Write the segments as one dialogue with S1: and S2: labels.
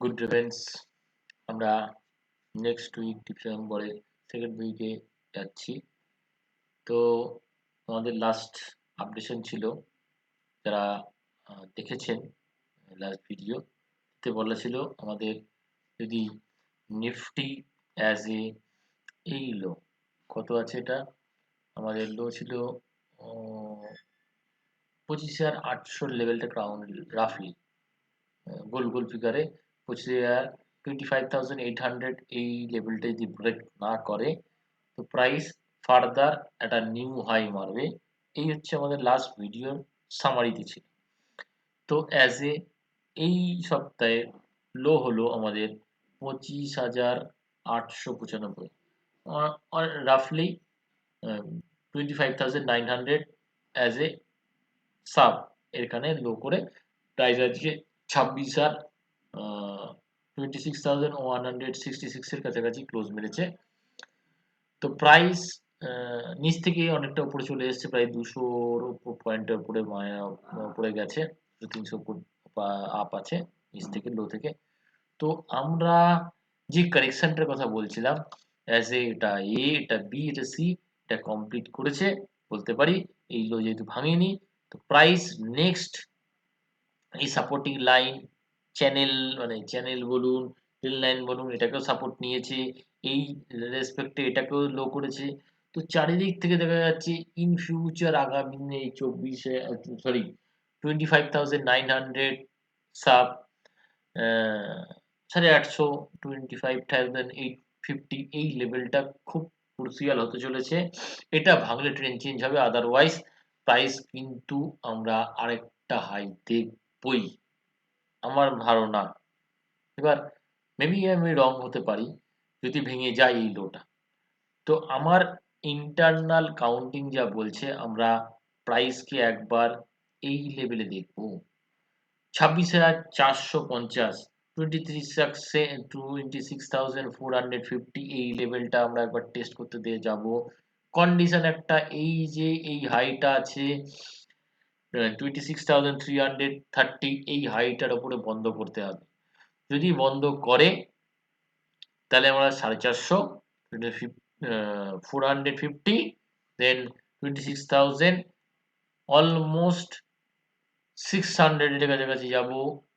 S1: Good revenge. আমরা next week division বলের second উইকে যাচ্ছি। তো আমাদের লাস্ট আপডেশন ছিল, যারা দেখেছেন লাস্ট ভিডিও, তে বলা ছিল আমাদের যদি নিফটি অ্যাজ এ এই লো কত আছে, এটা আমাদের লো ছিল 25,800 লেভেলটা ক্রাউন রাফলি গোল গোল ফিগারে 25,800 এই লেভেলটা যদি ব্রেক না করে তো প্রাইস ফার্দার একটা নিউ হাই মারবে। এই হচ্ছে আমাদের লাস্ট ভিডিওর সামারিতে ছিল। তো অ্যাজ এ এই সপ্তাহে লো হলো আমাদের 25,895, রাফলি 25,900 অ্যাজ এ সাব। এখানে লো করে প্রাইস আজকে 26,166 এর কাছাকাছি ক্লোজ মেরেছে। তো প্রাইস নিচ থেকে অনেকটা উপরে চলে এসেছে, প্রায় 200 পয়েন্টের উপরে উপরে গেছে, 300 আপ আছে নিচ থেকে, লো থেকে। তো আমরা যে কারেকশনটার কথা বলছিলাম, অ্যাজ এ এটা এ, এটা বি, এটা সি, এটা কমপ্লিট করেছে বলতে পারি। এই লো যেহেতু ভাঙেনি, তো প্রাইস নেক্সট এই সাপোর্টিং লাইন, চ্যানেল মানে চ্যানেল বলুন, টেল লাইন বলুন, এটাকেও সাপোর্ট নিয়েছে। এই রেসপেক্টে এটাকেও লো করেছে। তো চারিদিক থেকে দেখা যাচ্ছে ইন ফিউচার আগামী দিনে এই 24-এ সরি 25,900 সাব, 850, 25,850 এই লেভেলটা খুব ক্রুশিয়াল হতে চলেছে। এটা ভাঙলে ট্রেন্ড চেঞ্জ হবে, আদারওয়াইজ প্রাইস কিন্তু আমরা আরেকটা হাই দেখবই, আমার ধারণা। এবার মেবি আমি রং হতে পারি যদি ভেঙে যায় এই লোটা। তো আমার ইন্টারনাল কাউন্টিং যা বলছে আমরা প্রাইসকে একবার এই লেভেলে দেখবো, 26,450, 26,450 এই লেভেলটা আমরা একবার টেস্ট করতে দিয়ে যাব। কন্ডিশন একটা, এই যে এই হাইটা আছে 26,330, এই হাইটার উপরে বন্ধ করতে হবে। যদি বন্ধ করে তাহলে আমরা 450, 450, দেন 26,000, অলমোস্ট 600 এর কাছাকাছি যাব।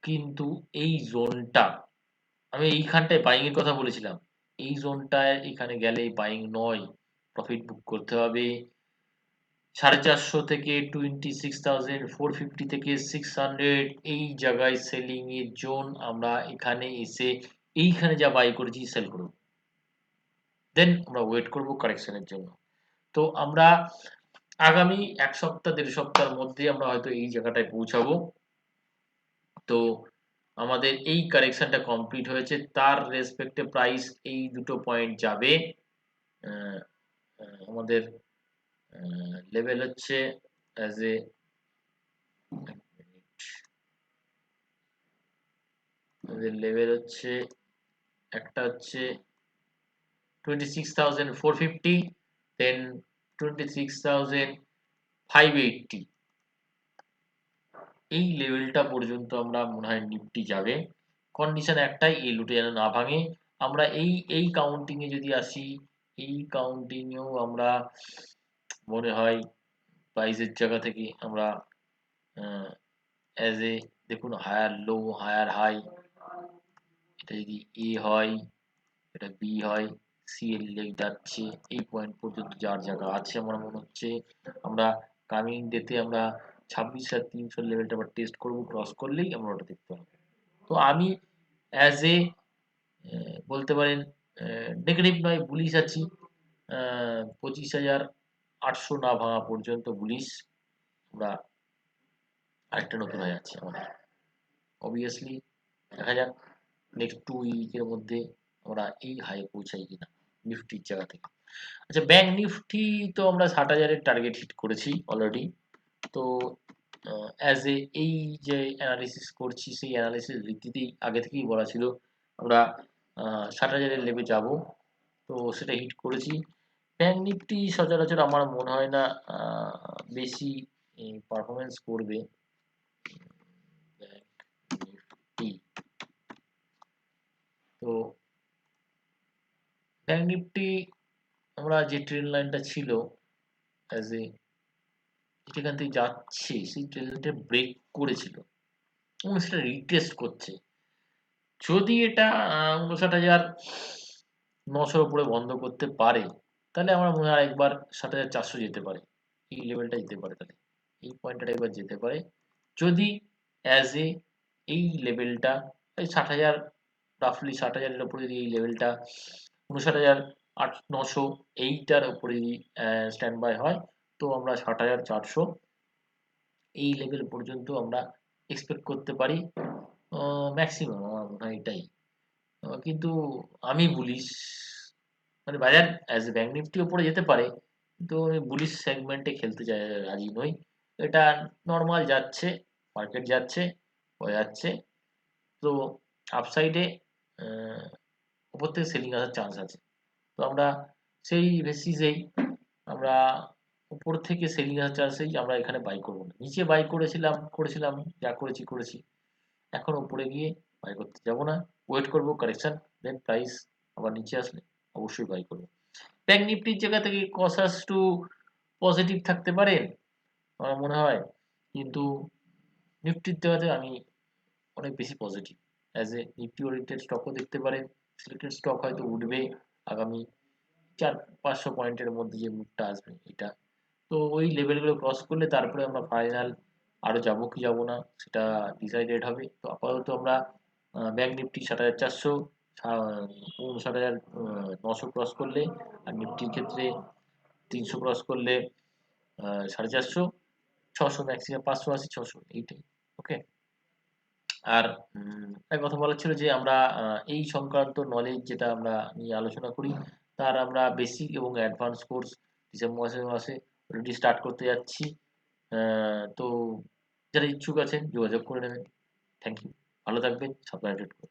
S1: কিন্তু এই জোনটা, আমি এইখানটায় বাইং এর কথা বলেছিলাম, এই জোনটায় এখানে গেলে বাইং নয়, প্রফিট বুক করতে হবে। 450 থেকে 26,450 থেকে 600 এই জায়গায় সেলিং এর জোন। আমরা এখানে এসে এইখানে যা বাই করেছি সেল করব, দেন আমরা ওয়েট করব কারেকশনের জন্য। তো আমরা আগামী এক সপ্তাহ দেড় সপ্তাহের মধ্যে আমরা হয়তো এই জায়গাটায় পৌঁছাবো। তো আমাদের এই কারেকশনটা কমপ্লিট হয়েছে, তার রেসপেক্টে প্রাইস এই দুটো পয়েন্ট যাবে। আমাদের লেভেল হচ্ছে অ্যাজ এ লেভেল হচ্ছে, একটা হচ্ছে 26,450, দেন 26,580, এই লেভেলটা পর্যন্ত আমরা মনে হয় নিফটি যাবে। কন্ডিশন একটাই, এই লুটে যেন না ভাঙে। আমরা এই কাউন্টিং এ যদি আসি, এই কাউন্টিং এও আমরা মনে হয় প্রাইসের জায়গা থেকে আমরা অ্যাজ এ দেখুন, হায়ার লো হায়ার হাই, এটা যদি এ হয়, এটা বি হয়, সি এর লেগ যাচ্ছে, এই পয়েন্ট পর্যন্ত যাওয়ার জায়গা আছে আমার মনে হচ্ছে। আমরা কামিং ডেতে আমরা 26,300 লেভেলটা আবার টেস্ট করব, ক্রস করলেই আমরা ওটা দেখতে পাবো। তো আমি অ্যাজ এ বলতে পারেন নেগেটিভ নয়, বুলিশ আছি। 25,800 না ভাঙা পর্যন্ত বুলিশ। আমরা আরেকটা নতুন হয়ে যাচ্ছে আমাদের, অবভিয়াসলি দেখা যাক নেক্সট 2 উইকের মধ্যে আমরা এই হাই পৌঁছাই কিনা নিফটির জায়গা থেকে। আচ্ছা, ব্যাংক নিফটি তো আমরা 60,000 এর টার্গেট হিট করেছি অলরেডি। তো অ্যাজ এ এই যে অ্যানালিসিস করছি, সেই অ্যানালিসিস ভিত্তিতেই আগে থেকেই বলা ছিল আমরা 60,000 এর লেভেলে যাব। তো সেটা হিট করেছি। ব্যাংক নিফটি সচরাচর আমার মনে হয় না বেশি পারফরমেন্স করবে। ব্যাংক নিফটি তো ব্যাংক নিফটি আমরা যে ট্রেন লাইনটা ছিল অ্যাজ এ যেখান থেকে যাচ্ছে সেই ট্রেন লাইনটা ব্রেক করেছিল এবং সেটা রিটেস্ট করছে। যদি এটা ৫৯,৯০০ উপরে বন্ধ করতে পারে তাহলে আমার মনে হয় আরেকবার ৭,৪০০ যেতে পারে। এই লেভেলটা যেতে পারে তাহলে। এই পয়েন্টটা একবার যেতে পারে। যদি অ্যাজ এ এই লেভেলটা এই ৬০,০০০ রাফলি ৬০,০০০ এর উপরে যদি এই লেভেলটা ৫৯,৯০০ এইটার উপরে যদি স্ট্যান্ড বাই হয় তো আমরা ৬০,৪০০ এই লেভেল পর্যন্ত আমরা এক্সপেক্ট করতে পারি। ম্যাক্সিমাম আমার মনে হয় এটাই। কিন্তু আমি বুলিশ মানে বাজার অ্যাজ এ ব্যাংক নিফটি উপরে যেতে পারে কিন্তু আমি বুলিশ সেগমেন্টে খেলতে চাই রাজি নই। এটা নরমাল যাচ্ছে, মার্কেট যাচ্ছে, হয়ে যাচ্ছে। তো আপসাইডে উপর থেকে সেলিং আসার চান্স আছে। তো আমরা সেই বেসিসেই আমরা উপর থেকে সেলিং আসার চান্সেই আমরা এখানে বাই করবো না। নিচে বাই করেছিলাম যা করেছি করেছি। এখন উপরে গিয়ে বাই করতে যাব না। ওয়েট করব কারেকশন দেন প্রাইস আবার নিচে আসলে অবশ্যই বাই করব। ব্যাংক নিফটির জায়গা থেকে কসাস টু পজিটিভ থাকতে পারেন আমার মনে হয়। কিন্তু নিফটির জায়গাতে আমি অনেক বেশি positive. As a Nifty oriented স্টকও দেখতে পারেন। সিলেক্টেড স্টক হয়তো উঠবে আগামী ৪-৫০০ পয়েন্টের মধ্যে যে মুভটা আসবে এটা। তো ওই লেভেলগুলো ক্রস করলে তারপরে আমরা ফাইনাল আরো যাবো কি যাবো না সেটা ডিসাইডেড হবে। তো আপাতত আমরা ব্যাংক নিফটি ৭,৪০০ ৫৯,৯০০ ক্রস করলে আর নিফটির ক্ষেত্রে ৩০০ ক্রস করলে ৪৫০ ৬০০ ম্যাক্সিমাম ৫৮০ ৬০০ এইটাই। ওকে। আর একটা কথা বলার ছিল যে আমরা এই সংক্রান্ত নলেজ যেটা আমরা নিয়ে আলোচনা করি তার আমরা বেসিক এবং অ্যাডভান্স কোর্স ডিসেম্বর মাসে অলরেডি স্টার্ট করতে যাচ্ছি। তো যারা ইচ্ছুক আছেন যোগাযোগ করে নেবেন। Thank you. ভালো থাকবেন। সাবধানে ট্রেড করুন।